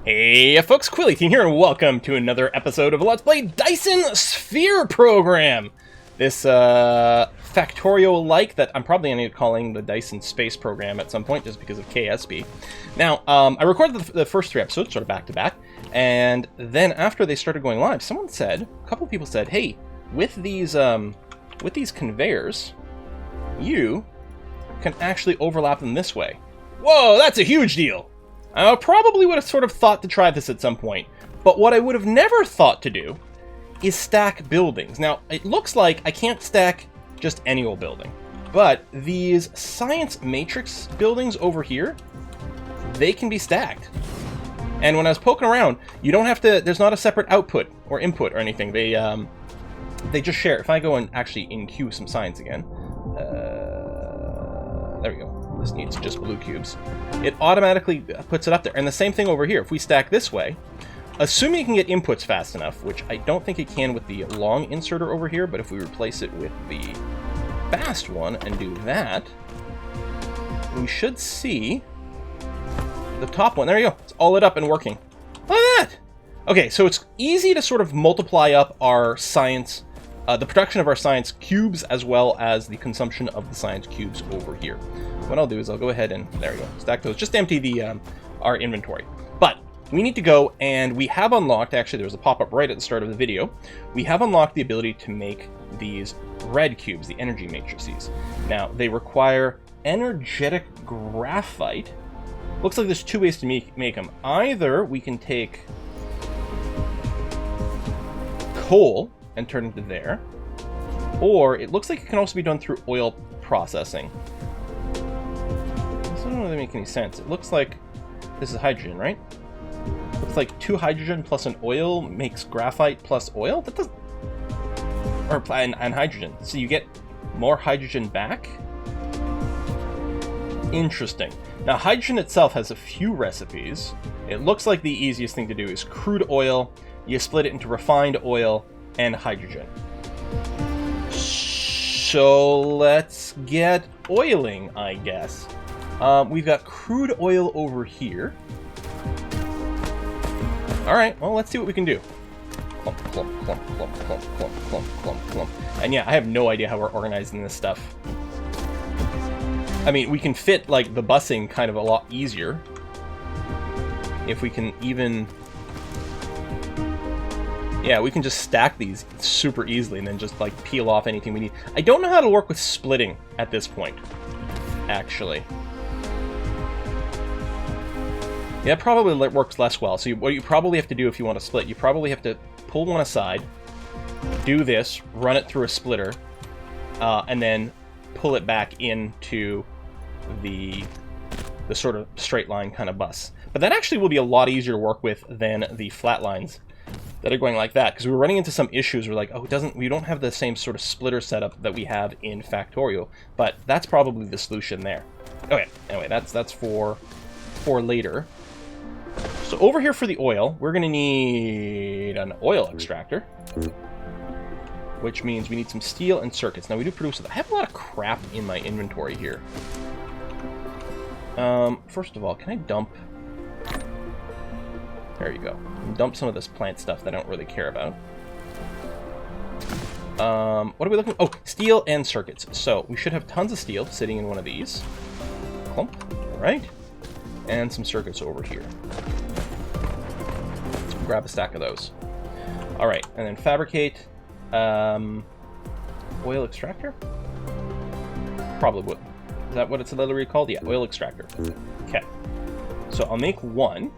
Hey folks, Quilly18 here, and welcome to another episode of Let's Play Dyson Sphere Program! This factorial-like that I'm probably going to be calling the Dyson Space Program at some point, just because of KSB. Now, I recorded the first 3 episodes, sort of back-to-back, and then after they started going live, someone said, a couple people said, hey, with these conveyors, you can actually overlap them this way. Whoa, that's a huge deal! I probably would have sort of thought to try this at some point, but what I would have never thought to do is stack buildings. Now, it looks like I can't stack just any old building, but these science matrix buildings over here, they can be stacked. And when I was poking around, you don't have to, there's not a separate output or input or anything. They just share. If I go and actually in-queue some science again, there we go. This needs just blue cubes. It automatically puts it up there. And the same thing over here. If we stack this way, assuming you can get inputs fast enough, which I don't think it can with the long inserter over here, but if we replace it with the fast one and do that, we should see the top one. There you go. It's all lit up and working. Look at that! Okay, so it's easy to sort of multiply up our science, the production of our science cubes, as well as the consumption of the science cubes over here. What I'll do is I'll go ahead and, there we go, stack those. Just empty the our inventory. But we need to go, and we have unlocked, actually there was a pop-up right at the start of the video, we have unlocked the ability to make these red cubes, the energy matrices. Now, they require energetic graphite. Looks like there's 2 ways to make them. Either we can take coal and turn it into there, or it looks like it can also be done through oil processing. I don't know if that makes any sense. It looks like this is hydrogen, right? Looks like 2 hydrogen plus an oil makes graphite plus oil? That doesn't... Or, and hydrogen. So you get more hydrogen back? Interesting. Now, hydrogen itself has a few recipes. It looks like the easiest thing to do is crude oil, you split it into refined oil, and hydrogen. So let's get oiling, I guess. We've got crude oil over here. Alright, well, let's see what we can do. Clump, clump, clump, clump, clump, clump, clump, clump, clump. And yeah, I have no idea how we're organizing this stuff. I mean, we can fit, like, the busing kind of a lot easier. If we can even... Yeah, we can just stack these super easily and then just, like, peel off anything we need. I don't know how to work with splitting at this point, actually. Yeah, it probably works less well. So what you probably have to do if you want to split, you probably have to pull one aside, do this, run it through a splitter, and then pull it back into the sort of straight line kind of bus. But that actually will be a lot easier to work with than the flat lines that are going like that, because we were running into some issues. We're like, oh, we don't have the same sort of splitter setup that we have in Factorio, but that's probably the solution there. Okay, anyway, that's for later. So over here for the oil, we're going to need an oil extractor, which means we need some steel and circuits. Now, we do produce it. I have a lot of crap in my inventory here. First of all, can I dump... There you go. Dump some of this plant stuff that I don't really care about. What are we looking for? Oh, steel and circuits. So, we should have tons of steel sitting in one of these. Clump. Alright. And some circuits over here. Let's grab a stack of those. Alright, and then fabricate oil extractor? Probably would. Is that what it's literally called? Yeah, oil extractor. Okay. So I'll make one.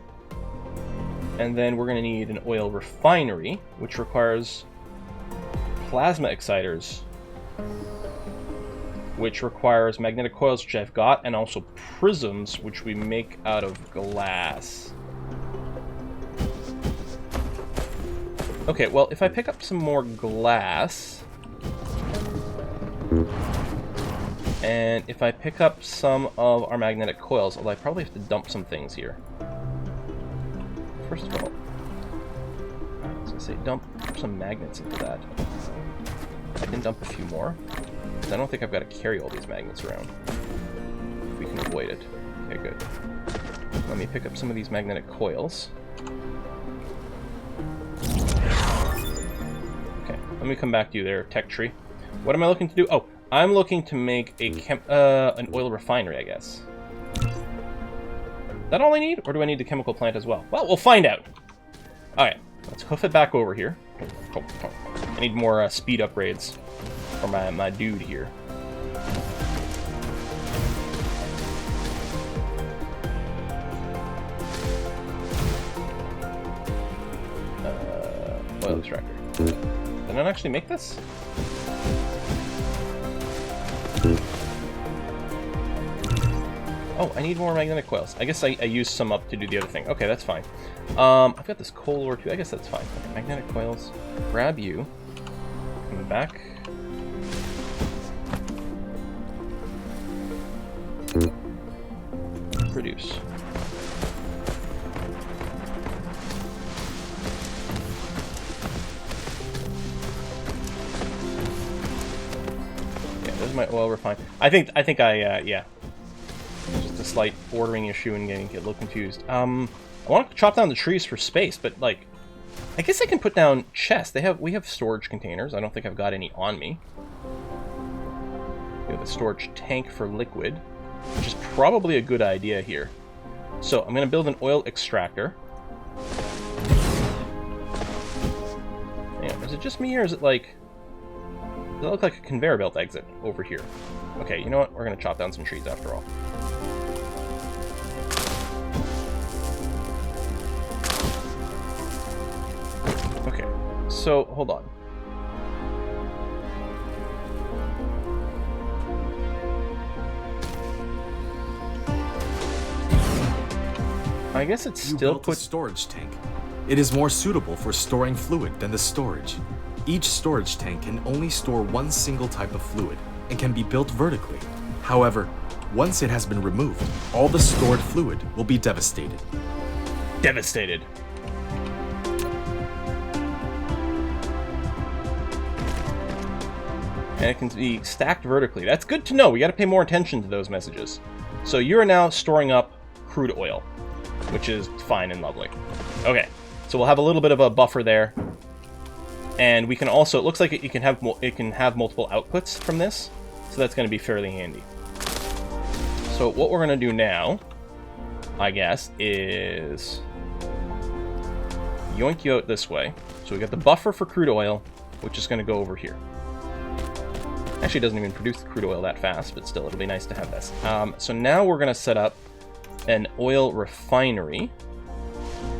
And then we're going to need an oil refinery, which requires plasma exciters, which requires magnetic coils, which I've got, and also prisms, which we make out of glass. Okay, well, if I pick up some more glass, and if I pick up some of our magnetic coils, although I probably have to dump some things here. First of all, I was going to say dump some magnets into that. I can dump a few more. I don't think I've got to carry all these magnets around. If we can avoid it. Okay, good. Let me pick up some of these magnetic coils. Okay, let me come back to you there, tech tree. What am I looking to do? Oh, I'm looking to make a an oil refinery, I guess. Is that all I need? Or do I need the chemical plant as well? Well, we'll find out. Alright, let's hoof it back over here. I need more speed upgrades for my dude here. Oil extractor. Did I not actually make this? Oh, I need more magnetic coils. I guess I used some up to do the other thing. Okay, that's fine. I've got this coal ore too. I guess that's fine. Okay, magnetic coils. Grab you. Come back. Produce. Yeah, there's my oil refined. I think yeah. Just a slight ordering issue and get a little confused. I want to chop down the trees for space, but like, I guess I can put down chests. We have storage containers. I don't think I've got any on me. We have a storage tank for liquid, which is probably a good idea here. So I'm going to build an oil extractor. Yeah, is it just me, or is it like... Does it look like a conveyor belt exit over here? Okay, you know what? We're going to chop down some trees after all. Okay, so hold on. I guess it's still a storage tank. It is more suitable for storing fluid than the storage. Each storage tank can only store one single type of fluid and can be built vertically. However, once it has been removed, all the stored fluid will be devastated. Devastated. And it can be stacked vertically. That's good to know. We got to pay more attention to those messages. So you're now storing up crude oil, which is fine and lovely. Okay, so we'll have a little bit of a buffer there, and we can also. It looks like it can have multiple outputs from this, so that's going to be fairly handy. So what we're going to do now, I guess, is yoink you out this way. So we got the buffer for crude oil, which is going to go over here. Actually, it doesn't even produce the crude oil that fast, but still, it'll be nice to have this. So now we're going to set up an oil refinery.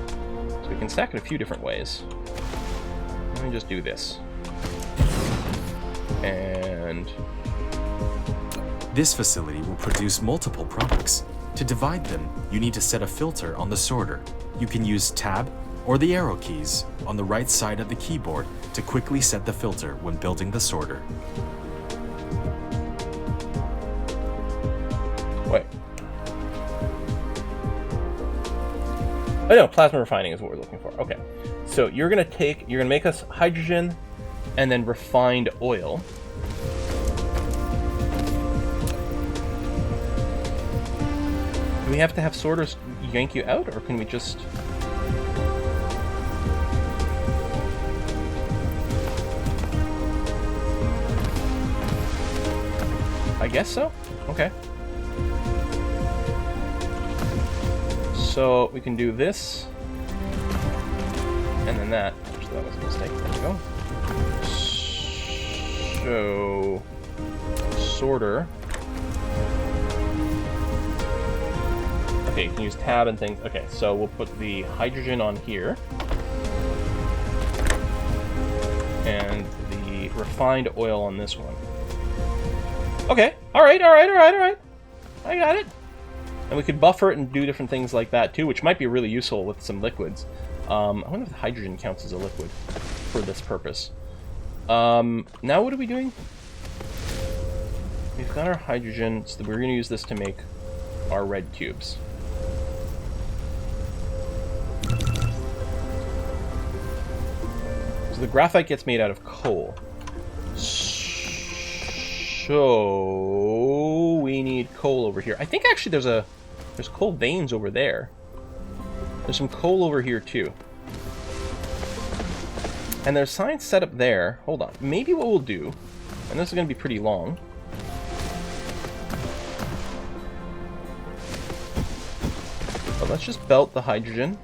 So we can stack it a few different ways. Let me just do this. And this facility will produce multiple products. To divide them, you need to set a filter on the sorter. You can use Tab or the arrow keys on the right side of the keyboard to quickly set the filter when building the sorter. Wait. Oh no, plasma refining is what we're looking for. Okay. So you're gonna make us hydrogen and then refined oil. Do we have to have sorters yank you out, or can we just... I guess so? Okay. So we can do this, and then that. Actually, that was a mistake. There we go. So, sorter. Okay, you can use tab and things. Okay, so we'll put the hydrogen on here, and the refined oil on this one. Okay, all right. I got it. And we could buffer it and do different things like that too, which might be really useful with some liquids. I wonder if hydrogen counts as a liquid for this purpose. Now what are we doing? We've got our hydrogen, so we're going to use this to make our red cubes. So the graphite gets made out of coal. So we need coal over here. I think actually there's coal veins over there. There's some coal over here, too. And there's signs set up there. Hold on. Maybe what we'll do, and this is going to be pretty long. But let's just belt the hydrogen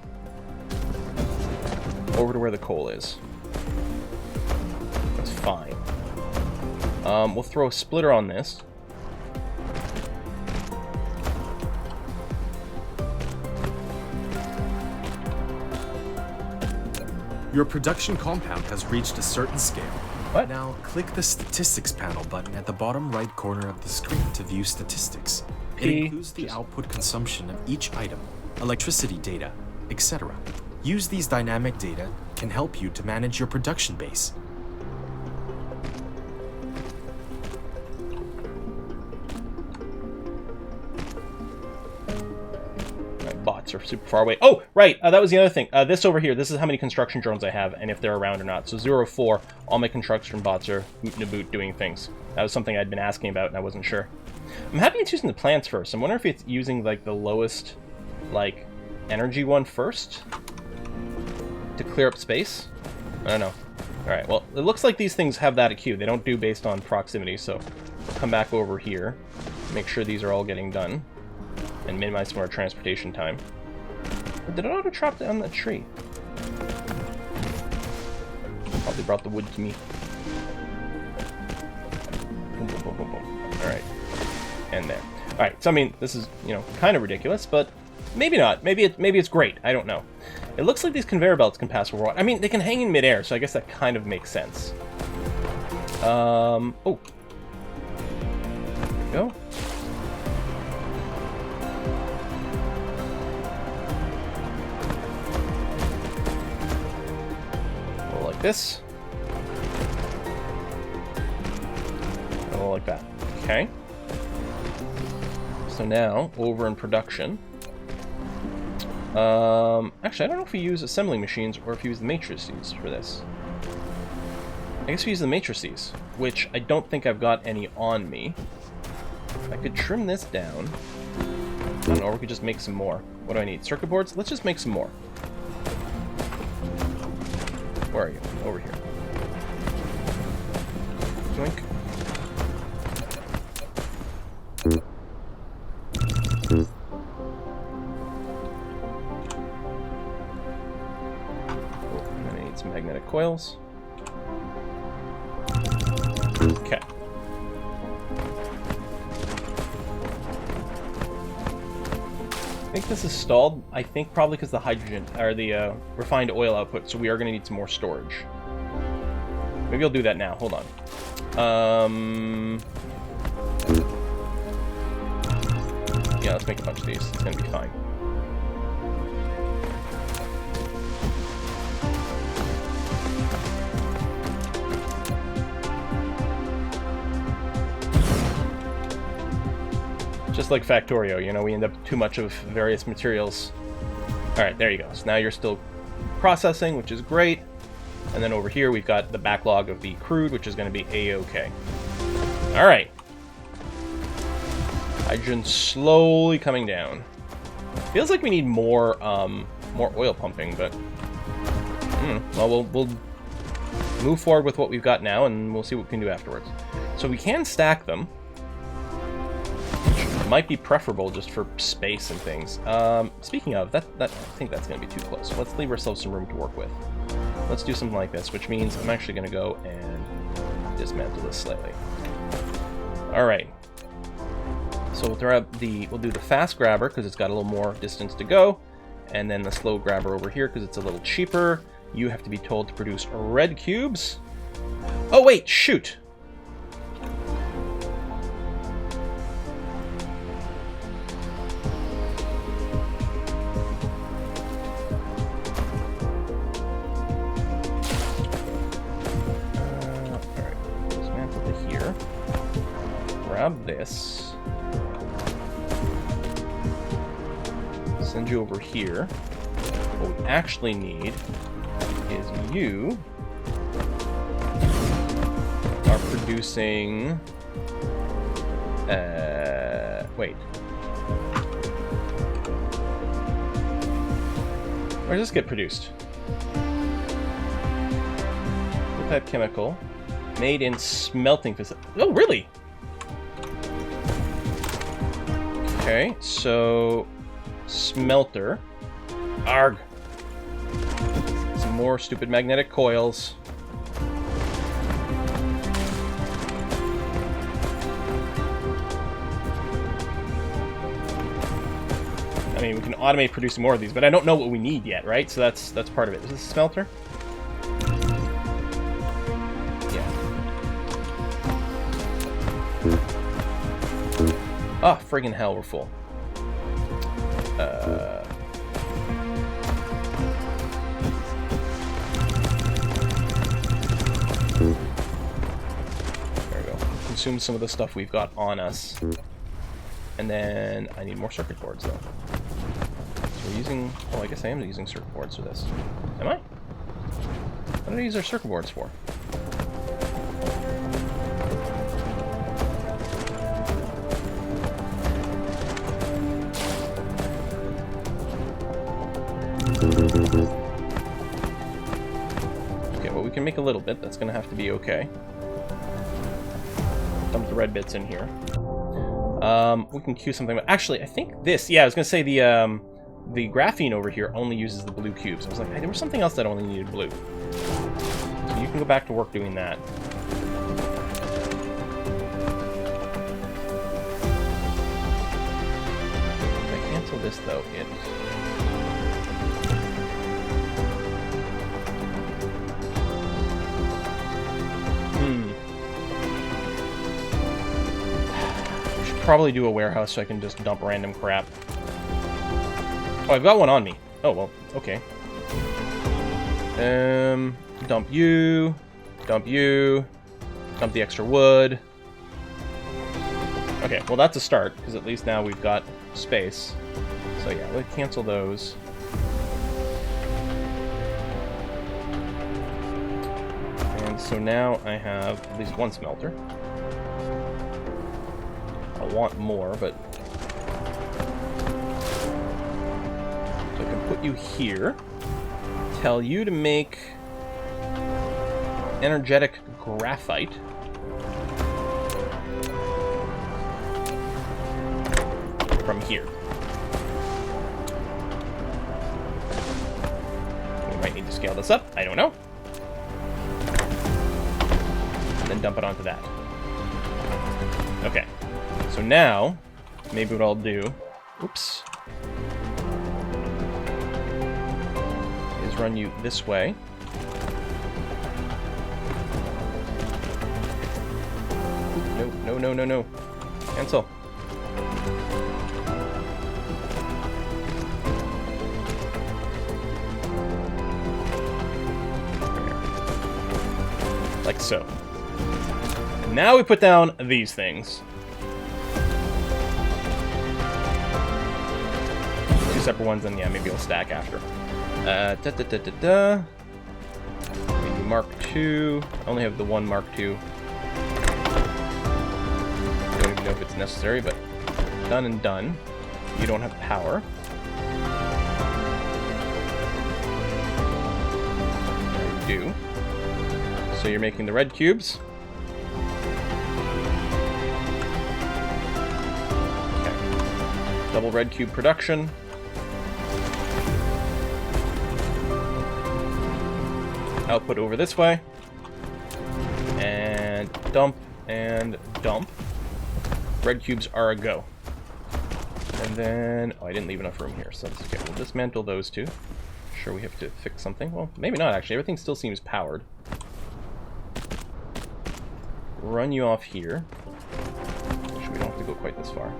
over to where the coal is. That's fine. We'll throw a splitter on this. Your production compound has reached a certain scale. What? Now, click the Statistics panel button at the bottom right corner of the screen to view statistics. It includes the output consumption of each item, electricity data, etc. Use these dynamic data can help you to manage your production base. Bots are super far away. Oh, right. That was the other thing. This over here, this is how many construction drones I have and if they're around or not. So 0, 4, all my construction bots are boot doing things. That was something I'd been asking about and I wasn't sure. I'm happy it's using the plants first. I'm wondering if it's using like the lowest like energy one first to clear up space. I don't know. All right, well, it looks like these things have that at Q. They don't do based on proximity, so we'll come back over here, make sure these are all getting done. And minimize some of our transportation time. But did it auto drop down that tree? Probably brought the wood to me. Boom, boom, boom, boom, boom. Alright. And there. Alright, so I mean, this is, you know, kind of ridiculous, but maybe not. Maybe it's great. I don't know. It looks like these conveyor belts can pass over water. I mean, they can hang in midair, so I guess that kind of makes sense. Oh. There we go. This. Oh, like that. Okay. So now, over in production. Actually, I don't know if we use assembling machines or if we use the matrices for this. I guess we use the matrices, which I don't think I've got any on me. I could trim this down. I don't know, or we could just make some more. What do I need? Circuit boards? Let's just make some more. Where are you? Over here. Doink. Oh, I'm gonna need some magnetic coils. Okay. I think this is stalled. I think probably because the hydrogen, or the refined oil output, so we are going to need some more storage. Maybe I'll do that now. Hold on. Yeah, let's make a bunch of these. It's going to be fine. Just like Factorio, you know, we end up with too much of various materials. Alright, there you go. So now you're still processing, which is great. And then over here we've got the backlog of the crude, which is going to be A-OK. Alright. Hydrogen slowly coming down. Feels like we need more more oil pumping, but... well, we'll move forward with what we've got now, and we'll see what we can do afterwards. So we can stack them. Might be preferable just for space and things. Speaking of, that I think that's going to be too close. Let's leave ourselves some room to work with. Let's do something like this, which means I'm actually going to go and dismantle this slightly. All right. So we'll do the fast grabber because it's got a little more distance to go, and then the slow grabber over here because it's a little cheaper. You have to be told to produce red cubes. Oh wait, shoot. Grab this. Send you over here. What we actually need is you are producing... wait. Where does this get produced? Blue type chemical. Made in smelting facility. Oh, really? Okay, so... Smelter. Arg. Some more stupid magnetic coils. I mean, we can automate producing more of these, but I don't know what we need yet, right? So that's part of it. Is this a smelter? Yeah. Ah, friggin' hell, we're full. There we go. Consume some of the stuff we've got on us. And then I need more circuit boards, though. So we're using... Oh, I guess I am using circuit boards for this. Am I? What did I use our circuit boards for? Okay, well, we can make a little bit. That's going to have to be okay. Dump the red bits in here. We can queue something. Actually, I think this... Yeah, I was going to say the graphene over here only uses the blue cubes. I was like, hey, there was something else that only needed blue. So you can go back to work doing that. If I cancel this, though, it... Probably do a warehouse so I can just dump random crap. Oh, I've got one on me. Oh, well, okay. Dump you. Dump you. Dump the extra wood. Okay, well, that's a start, because at least now we've got space. So yeah, let's cancel those. And so now I have at least one smelter. I want more, but... So I can put you here. Tell you to make... energetic graphite. From here. We might need to scale this up. I don't know. And then dump it onto that. Okay. So now, maybe what I'll do, oops, is run you this way. No, no, no, no, no. Cancel. Like so. And now we put down these things. Separate ones, and yeah, maybe we'll stack after. Maybe Mark II. I only have the one Mark II. Don't even know if it's necessary, but done and done. You don't have power. You do. So you're making the red cubes. Okay. Double red cube production. Output over this way, and dump, and dump. Red cubes are a go. And then, oh, I didn't leave enough room here, so that's okay. We'll dismantle those two. Sure, we have to fix something. Well, maybe not, actually. Everything still seems powered. Run you off here. Actually, we don't have to go quite this far.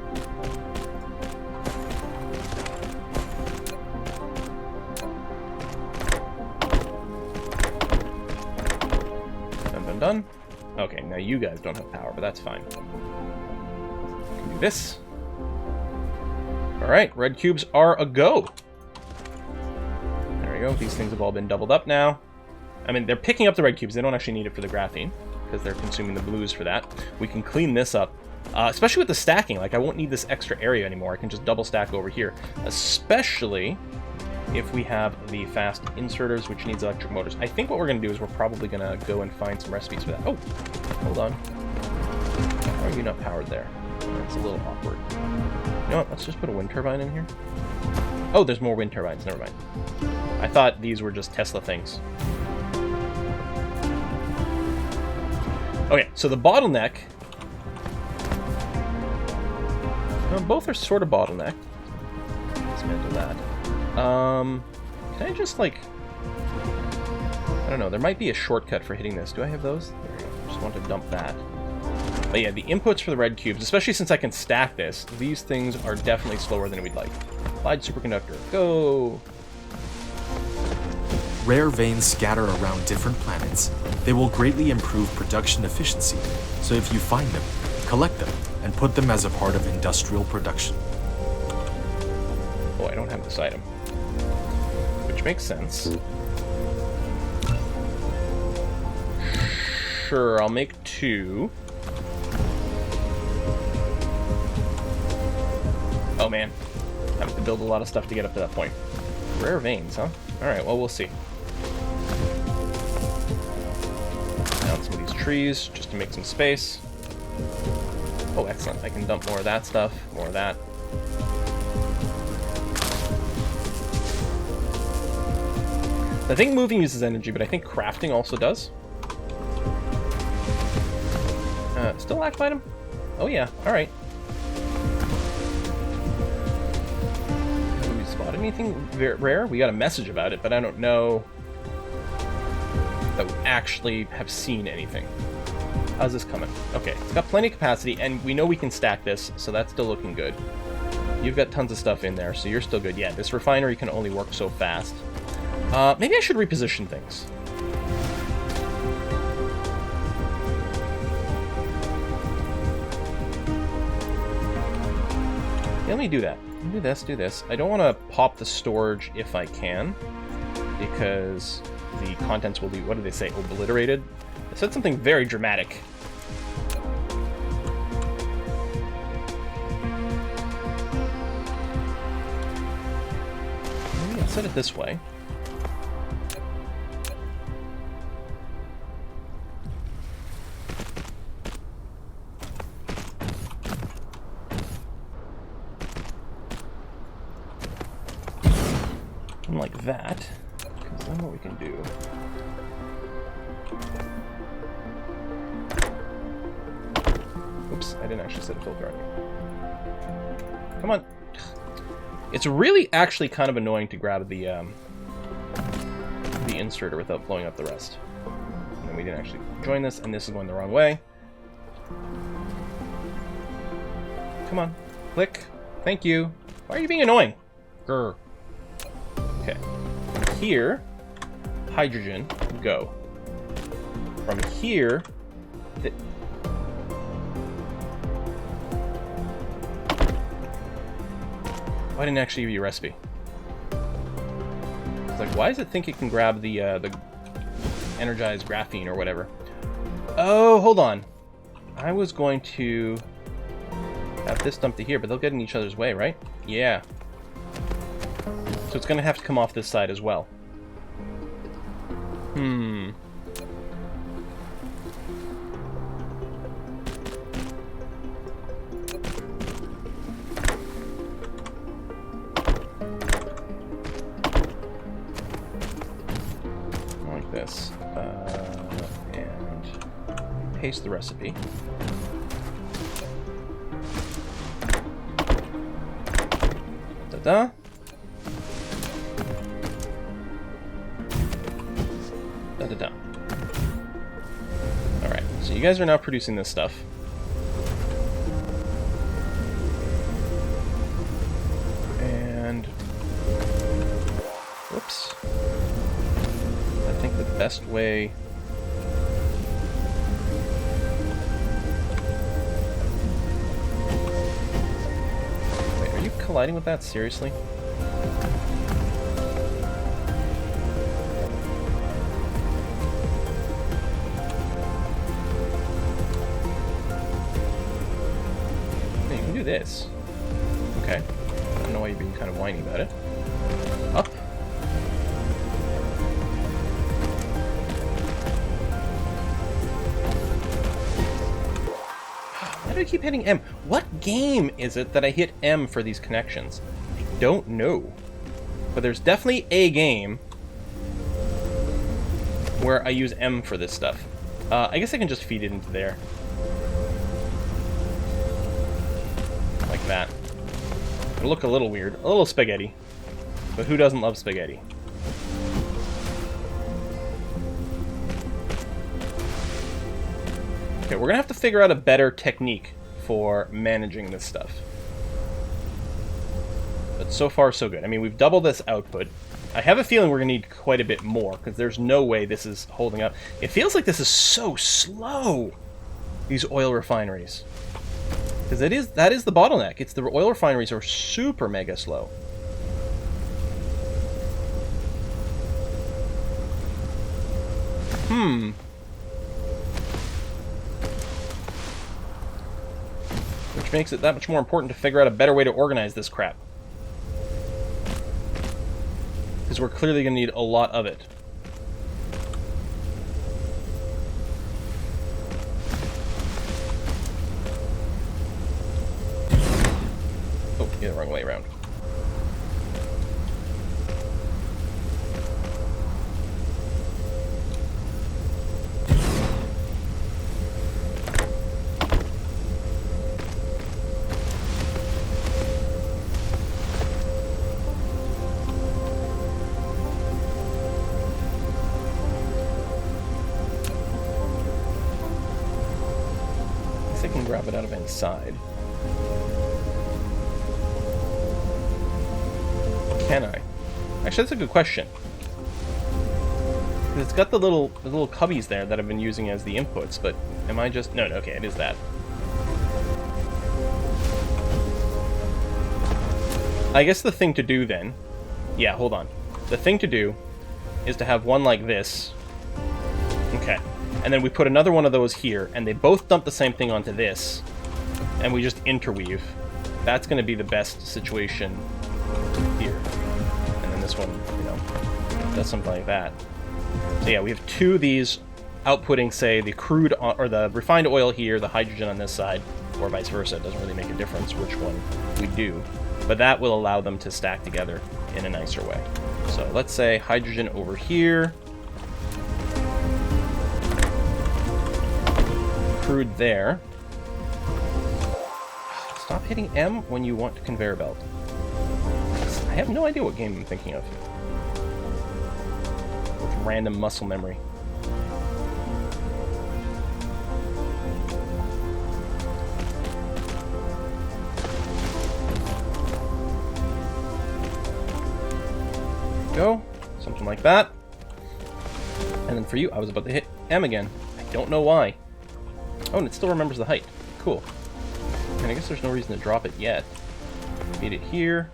Done. Okay, now you guys don't have power, but that's fine. We can do this. Alright, red cubes are a go. There we go. These things have all been doubled up now. I mean, they're picking up the red cubes. They don't actually need it for the graphene, because they're consuming the blues for that. We can clean this up, especially with the stacking. Like, I won't need this extra area anymore. I can just double stack over here. Especially if we have the fast inserters, which needs electric motors. I think what we're going to do is we're probably going to go and find some recipes for that. Oh, hold on. How are you not powered there? That's a little awkward. You know what? Let's just put a wind turbine in here. Oh, there's more wind turbines. Never mind. I thought these were just Tesla things. Okay, so the bottleneck... Well, both are sort of bottleneck. Dismantle that. Can I just, like... I don't know, there might be a shortcut for hitting this. Do I have those? There we go. Just want to dump that. But yeah, the inputs for the red cubes, especially since I can stack this, these things are definitely slower than we'd like. Applied superconductor. Go! Rare veins scatter around different planets. They will greatly improve production efficiency, so if you find them, collect them, and put them as a part of industrial production. Oh, I don't have this item. Which makes sense. Sure, I'll make 2. Oh man, I have to build a lot of stuff to get up to that point. Rare veins, huh? Alright, well, we'll see. Down some of these trees, just to make some space. Oh, excellent. I can dump more of that stuff, more of that. I think moving uses energy, but I think crafting also does. Still lack item? Oh yeah, alright. Have we spotted anything rare? We got a message about it, but I don't know that we actually have seen anything. How's this coming? Okay, it's got plenty of capacity, and we know we can stack this, so that's still looking good. You've got tons of stuff in there, so you're still good. Yeah, this refinery can only work so fast. Maybe I should reposition things. Yeah, let me do that. Do this, do this. I don't want to pop the storage if I can, because the contents will be, what do they say, obliterated? They said something very dramatic. Maybe I'll set it this way. Like that, because then what we can do... Oops, I didn't actually set a filter on you. Come on. It's really actually kind of annoying to grab the inserter without blowing up the rest. And then we didn't actually join this, and this is going the wrong way. Come on. Click. Thank you. Why are you being annoying? Grr. Okay. From here, hydrogen, go. From here, I didn't actually give you a recipe. It's like, why does it think it can grab the energized graphene or whatever? Oh, hold on. I was going to have this dumped to here, but they'll get in each other's way, right? Yeah. So it's going to have to come off this side as well. Like this. And paste the recipe. Da-da. Da-da-da. Alright, so you guys are now producing this stuff. And... whoops. I think the best way... Wait, are you colliding with that? Seriously? This. Okay. I don't know why you're being kind of whiny about it. Up. I keep hitting M? What game is it that I hit M for these connections? I don't know. But there's definitely a game where I use M for this stuff. I guess I can just feed it into there. Like that. It'll look a little weird. A little spaghetti. But who doesn't love spaghetti? Okay, we're gonna have to figure out a better technique for managing this stuff. But so far, so good. I mean, we've doubled this output. I have a feeling we're gonna need quite a bit more, because there's no way this is holding up. It feels like this is so slow, these oil refineries. Because that is the bottleneck. It's the oil refineries are super mega slow. Which makes it that much more important to figure out a better way to organize this crap. Because we're clearly going to need a lot of it. Oh, yeah, the wrong way around. Grab it out of any side. Can I? Actually, that's a good question. It's got the little cubbies there that I've been using as the inputs, but am I just... No, okay, it is that. I guess the thing to do then... Yeah, hold on. The thing to do is to have one like this. Okay. And then we put another one of those here, and they both dump the same thing onto this, and we just interweave. That's going to be the best situation here. And then this one, you know, does something like that. So yeah, we have two of these outputting, say, the crude or the refined oil here, the hydrogen on this side, or vice versa. It doesn't really make a difference which one we do. But that will allow them to stack together in a nicer way. So let's say hydrogen over here. Crude there. Stop hitting M when you want to conveyor belt. I have no idea what game I'm thinking of. With random muscle memory. Go. Something like that. And then for you, I was about to hit M again. I don't know why. Oh, and it still remembers the height. Cool. And I guess there's no reason to drop it yet. Feed it here.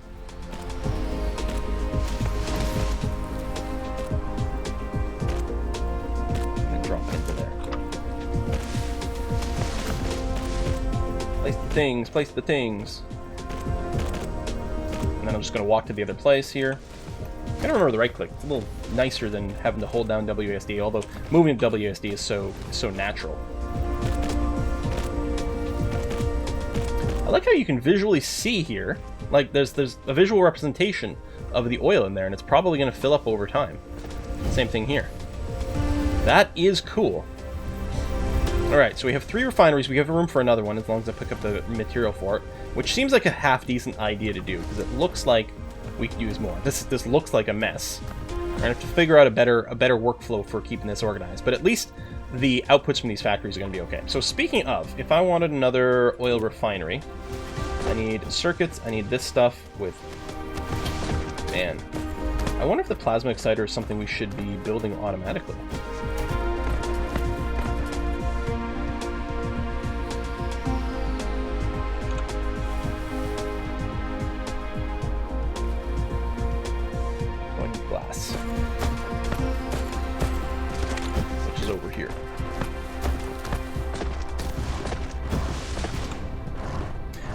And drop it into there. Place the things, place the things. And then I'm just going to walk to the other place here. I gotta remember the right click. It's a little nicer than having to hold down WASD, although moving to WASD is so natural. I like how you can visually see here, like there's a visual representation of the oil in there, and it's probably going to fill up over time. Same thing here. That is cool. Alright, so we have 3 refineries. We have room for another one as long as I pick up the material for it, which seems like a half-decent idea to do, because it looks like we could use more. This looks like a mess. We're going to have to figure out a better workflow for keeping this organized, but at least the outputs from these factories are going to be okay. So speaking of, if I wanted another oil refinery, I need circuits, I need this stuff with... Man. I wonder if the plasma exciter is something we should be building automatically. Going to glass. Which is over here.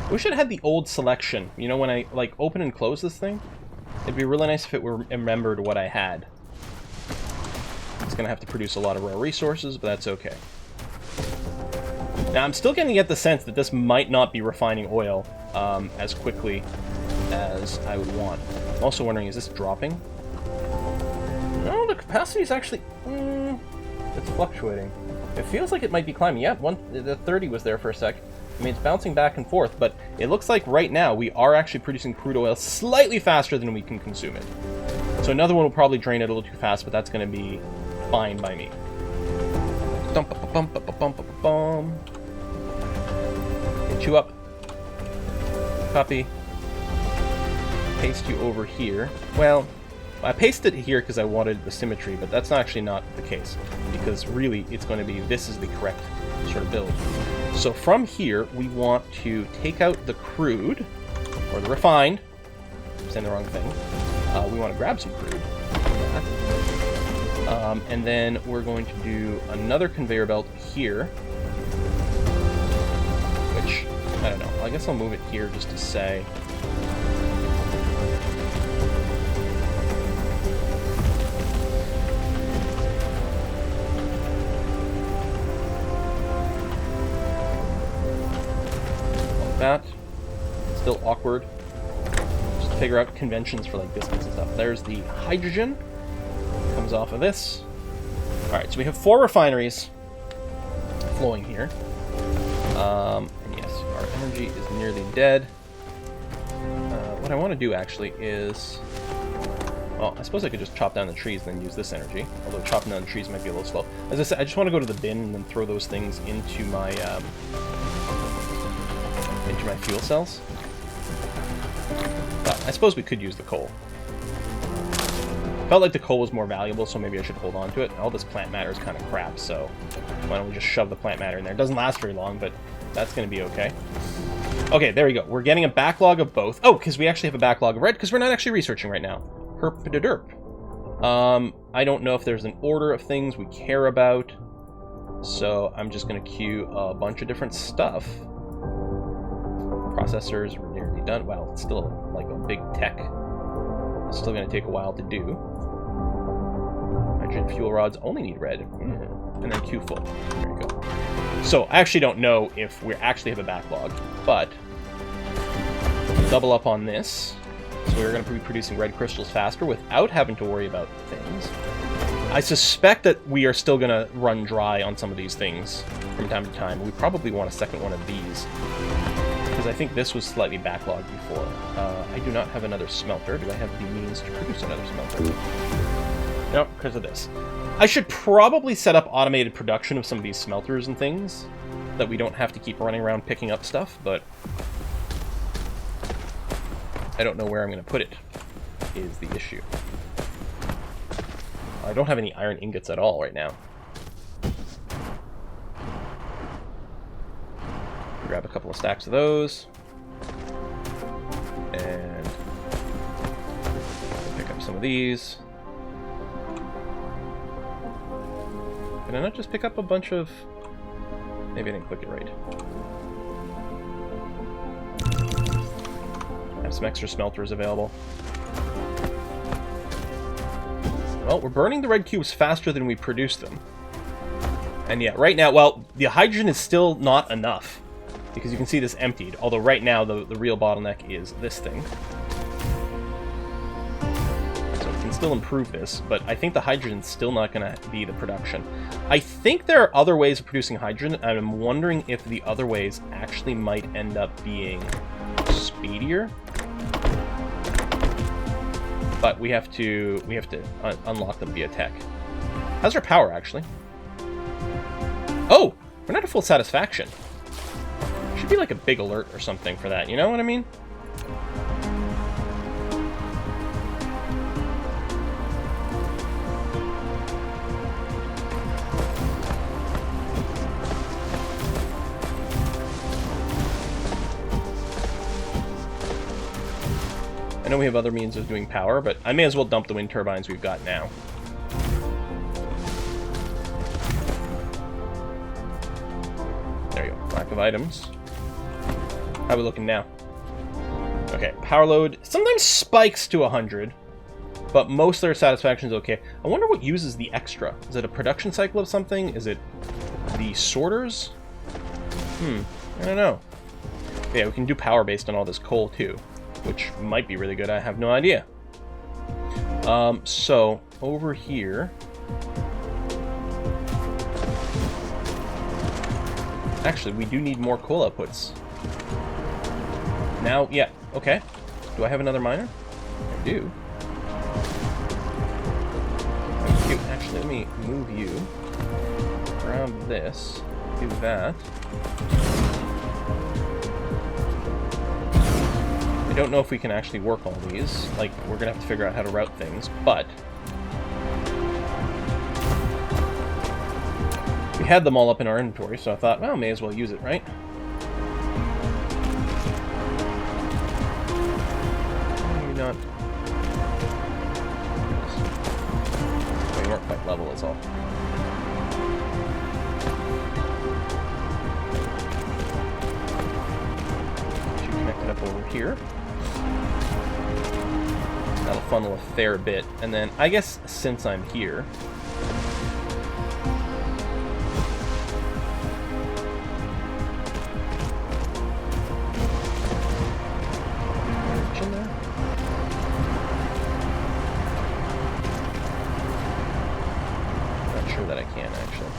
I wish it had the old selection. You know, when I, like, open and close this thing? It'd be really nice if it were remembered what I had. It's gonna have to produce a lot of raw resources, but that's okay. Now, I'm still going to get the sense that this might not be refining oil as quickly as I would want. I'm also wondering, is this dropping? No, the capacity is actually... it's fluctuating. It feels like it might be climbing. Yeah, the 30 was there for a sec. I mean, it's bouncing back and forth, but it looks like right now we are actually producing crude oil slightly faster than we can consume it. So another one will probably drain it a little too fast, but that's going to be fine by me. Hit you up. Copy. Paste you over here. Well, I pasted it here because I wanted the symmetry, but that's actually not the case. Because really, it's going to be, this is the correct sort of build. So from here, we want to take out the crude, or the refined. I'm saying the wrong thing. We want to grab some crude. And then we're going to do another conveyor belt here. Which, I don't know. I guess I'll move it here just to say... that. Still awkward. Just to figure out conventions for like distance and stuff. There's the hydrogen. Comes off of this. Alright, so we have 4 refineries flowing here. And yes, our energy is nearly dead. What I want to do actually is... well, I suppose I could just chop down the trees and then use this energy. Although chopping down the trees might be a little slow. As I said, I just want to go to the bin and then throw those things into my fuel cells. But I suppose we could use the coal. Felt like the coal was more valuable, so maybe I should hold on to it. All this plant matter is kind of crap, so why don't we just shove the plant matter in there? It doesn't last very long, but that's going to be okay. Okay, there we go. We're getting a backlog of both. Oh, because we actually have a backlog of red, because we're not actually researching right now. Herp-de-derp. I don't know if there's an order of things we care about, so I'm just going to queue a bunch of different stuff. Processors are nearly done. Wow, it's still like a big tech. It's still going to take a while to do. Hydrogen fuel rods only need red. And then queue full. There you go. So I actually don't know if we actually have a backlog, but we'll double up on this. So we're going to be producing red crystals faster without having to worry about things. I suspect that we are still going to run dry on some of these things from time to time. We probably want a second one of these. Because I think this was slightly backlogged before. I do not have another smelter. Do I have the means to produce another smelter? No, because of this. I should probably set up automated production of some of these smelters and things, that we don't have to keep running around picking up stuff, but I don't know where I'm going to put it, is the issue. I don't have any iron ingots at all right now. Grab a couple of stacks of those. And pick up some of these. Can I not just pick up a bunch of... maybe I didn't click it right. I have some extra smelters available. Well, we're burning the red cubes faster than we produce them. And yeah, right now, well, the hydrogen is still not enough. Because you can see this emptied, although right now the real bottleneck is this thing. So we can still improve this, but I think the hydrogen's still not going to be the production. I think there are other ways of producing hydrogen, and I'm wondering if the other ways actually might end up being speedier. But we have to unlock them via tech. How's our power, actually? Oh! We're not at full satisfaction. Should be like a big alert or something for that, you know what I mean? I know we have other means of doing power, but I may as well dump the wind turbines we've got now. There you go. Lack of items. How are we looking now? Okay, power load sometimes spikes to 100, but most of their satisfaction is okay. I wonder what uses the extra. Is it a production cycle of something? Is it the sorters? I don't know. Yeah, we can do power based on all this coal too, which might be really good. I have no idea. So over here, actually, we do need more coal outputs. Now, yeah, okay. Do I have another miner? I do. That's cute. Actually, let me move you. Grab this. Do that. I don't know if we can actually work all these. Like, we're gonna have to figure out how to route things, but we had them all up in our inventory, so I thought, well, may as well use it, right? Maybe not. We weren't quite level, is all. Should connect it up over here. That'll funnel a fair bit, and then I guess since I'm here, not sure that I can actually.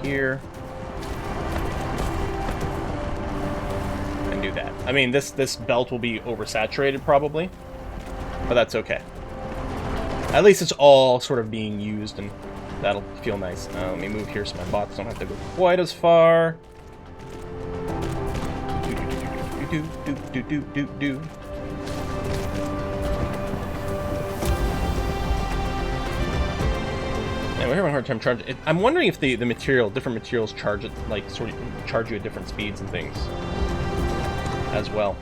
Here and do that. I mean, this belt will be oversaturated probably, but that's okay. At least it's all sort of being used, and that'll feel nice. Let me move here so my bots don't have to go quite as far. Do. Yeah, we're having a hard time charging it. I'm wondering if the different materials charge it, like, sort of charge you at different speeds and things as well.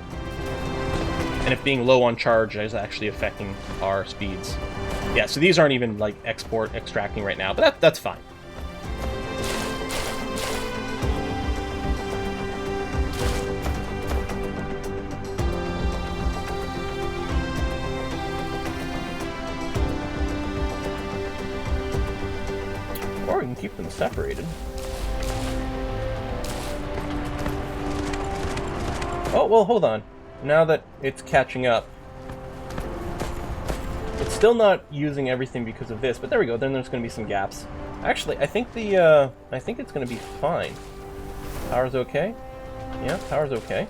And if being low on charge is actually affecting our speeds. Yeah, so these aren't even, like, extracting right now, but that's fine. Or we can keep them separated. Oh, well, hold on. Now that it's catching up, it's still not using everything because of this, but there we go. Then there's going to be some gaps. Actually, I think I think it's going to be fine. Power's okay. Yeah, power's okay.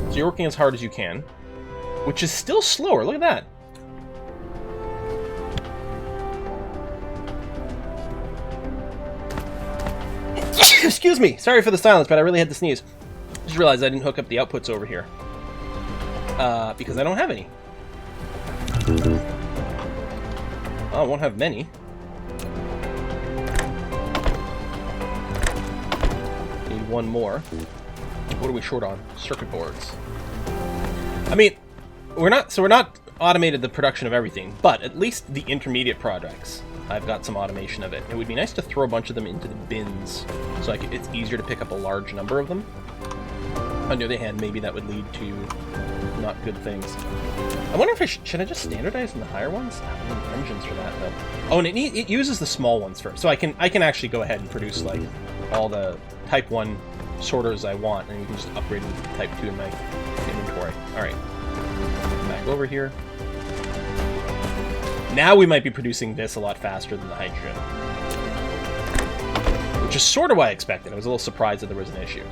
So you're working as hard as you can, which is still slower. Look at that. Excuse me. Sorry for the silence, but I really had to sneeze. Just realized I didn't hook up the outputs over here. Because I don't have any. Oh, I won't have many. Need one more. What are we short on? Circuit boards. I mean, we're not automated the production of everything, but at least the intermediate projects, I've got some automation of it. It would be nice to throw a bunch of them into the bins, so it's easier to pick up a large number of them. On the other hand, maybe that would lead to not good things. I wonder if should I just standardize in the higher ones? I don't have engines for that though. Oh, and it uses the small ones first, so I can actually go ahead and produce like all the Type 1 sorters I want, and you can just upgrade them to Type 2 in my inventory. All right, back over here. Now we might be producing this a lot faster than the hydrogen, which is sort of what I expected. I was a little surprised that there was an issue.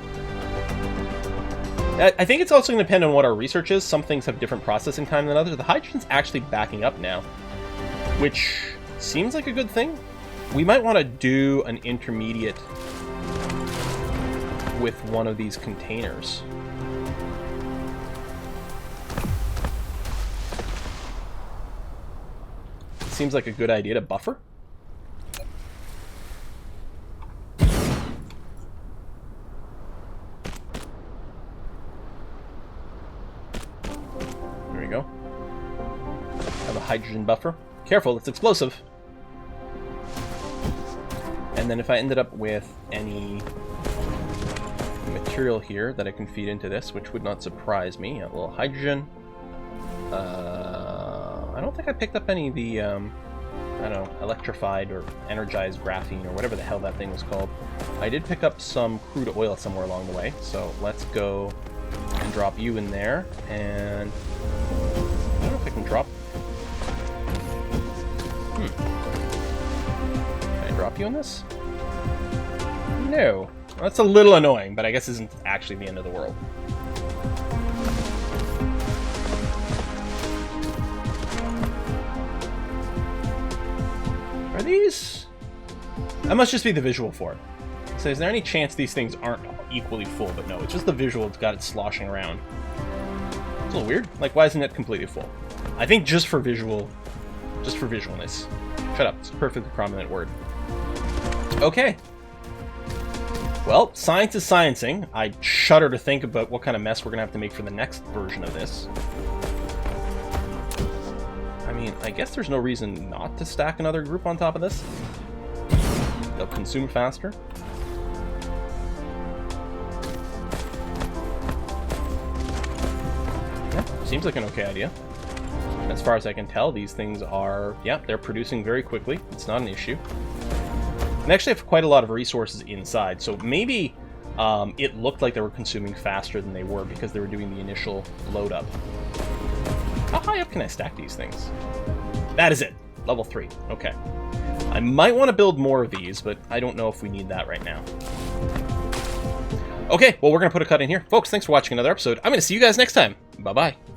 I think it's also going to depend on what our research is. Some things have different processing time than others. The hydrogen's actually backing up now, which seems like a good thing. We might want to do an intermediate with one of these containers. Seems like a good idea to buffer. hydrogen buffer. Careful, it's explosive. And then if I ended up with any material here that I can feed into this, which would not surprise me, a little hydrogen. I don't think I picked up any of the, I don't know, electrified or energized graphene or whatever the hell that thing was called. I did pick up some crude oil somewhere along the way, so let's go and drop you in there, and I don't know if I can drop... Can I drop you in this? No. That's a little annoying, but I guess isn't actually the end of the world. Are these... That must just be the visual for it. So is there any chance these things aren't equally full? But no, it's just the visual. It's got it sloshing around. It's a little weird. Like, why isn't it completely full? I think just for visualness. Shut up. It's a perfectly prominent word. Okay. Well, science is sciencing. I shudder to think about what kind of mess we're going to have to make for the next version of this. I mean, I guess there's no reason not to stack another group on top of this. They'll consume faster. Yeah, seems like an okay idea. As far as I can tell, these things are, yeah, they're producing very quickly. It's not an issue. And actually have quite a lot of resources inside, so maybe it looked like they were consuming faster than they were because they were doing the initial load up. How high up can I stack these things? That is it. Level 3. Okay. I might want to build more of these, but I don't know if we need that right now. Okay, well, we're going to put a cut in here. Folks, thanks for watching another episode. I'm going to see you guys next time. Bye-bye.